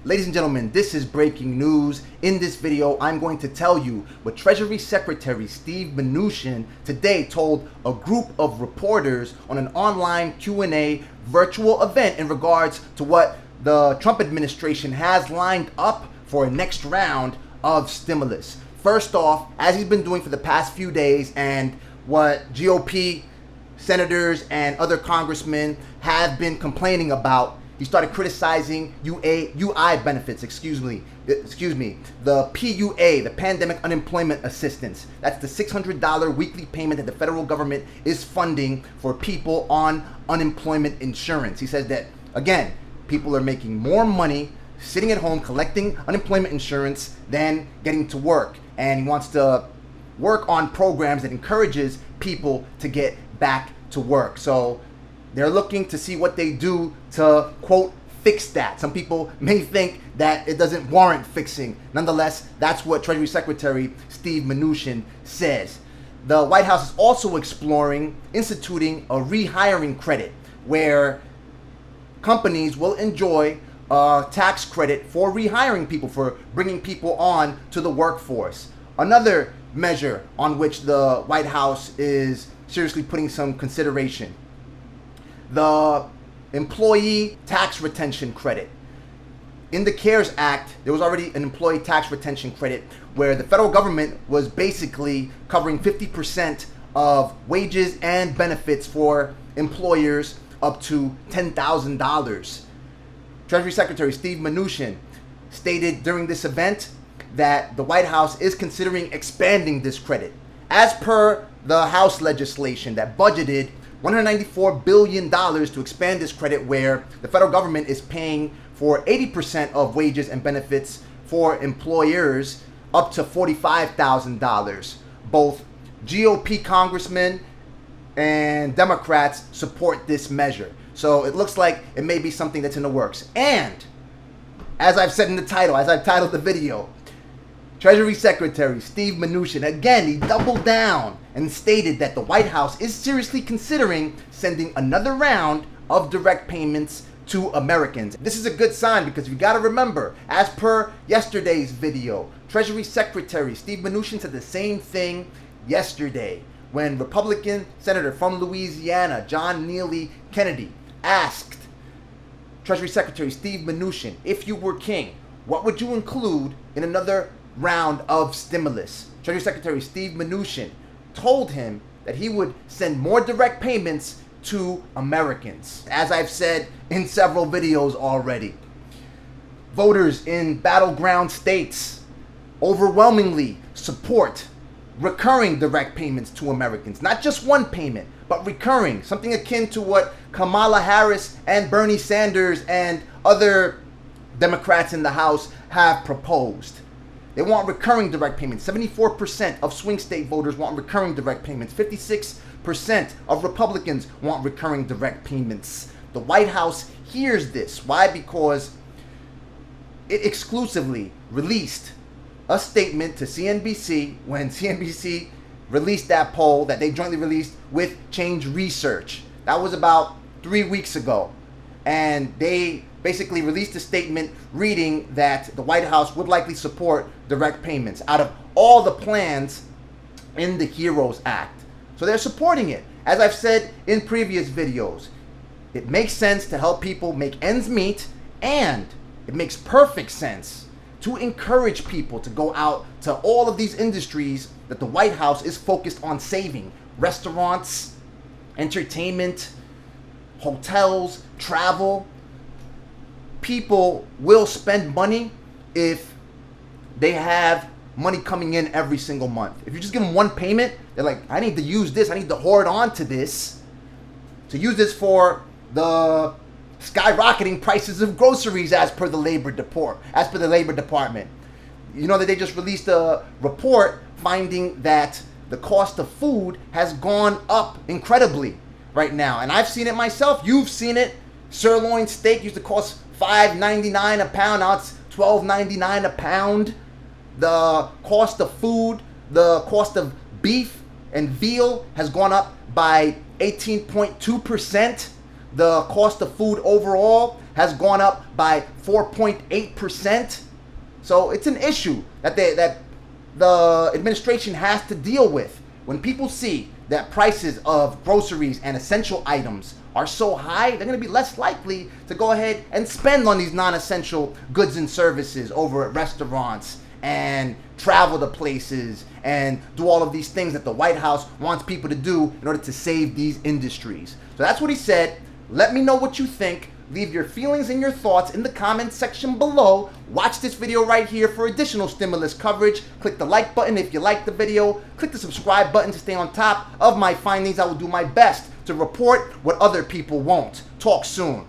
Ladies and gentlemen, this is breaking news. In this video, I'm going to tell you what Treasury Secretary Steven Mnuchin today told a group of reporters on an online Q&A virtual event in regards to what the Trump administration has lined up for a next round of stimulus. First off, as he's been doing for the past few days and what GOP senators and other congressmen have been complaining about, he started criticizing UI benefits, the PUA, the Pandemic Unemployment Assistance. That's the $600 weekly payment that the federal government is funding for people on unemployment insurance. He says that, again, people are making more money sitting at home collecting unemployment insurance than getting to work. And he wants to work on programs that encourages people to get back to work. So they're looking to see what they do to, quote, fix that. Some people may think that it doesn't warrant fixing. Nonetheless, that's what Treasury Secretary Steve Mnuchin says. The White House is also exploring instituting a rehiring credit where companies will enjoy a tax credit for rehiring people, for bringing people on to the workforce. Another measure on which the White House is seriously putting some consideration: the employee tax retention credit. In the CARES Act, there was already an employee tax retention credit where the federal government was basically covering 50% of wages and benefits for employers up to $10,000. Treasury Secretary Steve Mnuchin stated during this event that the White House is considering expanding this credit. As per the House legislation that budgeted $194 billion to expand this credit, where the federal government is paying for 80% of wages and benefits for employers up to $45,000. Both GOP congressmen and Democrats support this measure. So it looks like it may be something that's in the works. And as I've said in the title, as I've titled the video, Treasury Secretary Steve Mnuchin, again, he doubled down and stated that the White House is seriously considering sending another round of direct payments to Americans. This is a good sign because you got to remember, as per yesterday's video, Treasury Secretary Steve Mnuchin said the same thing yesterday when Republican Senator from Louisiana, John Neely Kennedy, asked Treasury Secretary Steve Mnuchin, if you were king, what would you include in another round of stimulus? Treasury Secretary Steve Mnuchin told him that he would send more direct payments to Americans. As I've said in several videos already, voters in battleground states overwhelmingly support recurring direct payments to Americans. Not just one payment, but recurring. Something akin to what Kamala Harris and Bernie Sanders and other Democrats in the House have proposed. They want recurring direct payments. 74% of swing state voters want recurring direct payments. 56% of Republicans want recurring direct payments. The White House hears this. Why? Because it exclusively released a statement to CNBC when CNBC released that poll that they jointly released with Change Research. That was about 3 weeks ago. And they basically released a statement reading that the White House would likely support direct payments out of all the plans in the HEROES Act. So they're supporting it. As I've said in previous videos, it makes sense to help people make ends meet, and it makes perfect sense to encourage people to go out to all of these industries that the White House is focused on saving: restaurants, entertainment, hotels, travel. People will spend money if they have money coming in every single month. If you just give them one payment, they're like, I need to use this, I need to hoard on to this, to use this for the skyrocketing prices of groceries as per the Labor Department. You know that they just released a report finding that the cost of food has gone up incredibly right now. And I've seen it myself. You've seen it. Sirloin steak used to cost $5.99 a pound. Now it's $12.99 a pound. The cost of food, the cost of beef and veal has gone up by 18.2%. The cost of food overall has gone up by 4.8%. So it's an issue that the administration has to deal with. When people see that prices of groceries and essential items are so high, they're going to be less likely to go ahead and spend on these non-essential goods and services over at restaurants and travel to places and do all of these things that the White House wants people to do in order to save these industries. So that's what he said. Let me know what you think. Leave your feelings and your thoughts in the comments section below. Watch this video right here for additional stimulus coverage. Click the like button if you like the video. Click the subscribe button to stay on top of my findings. I will do my best to report what other people won't. Talk soon.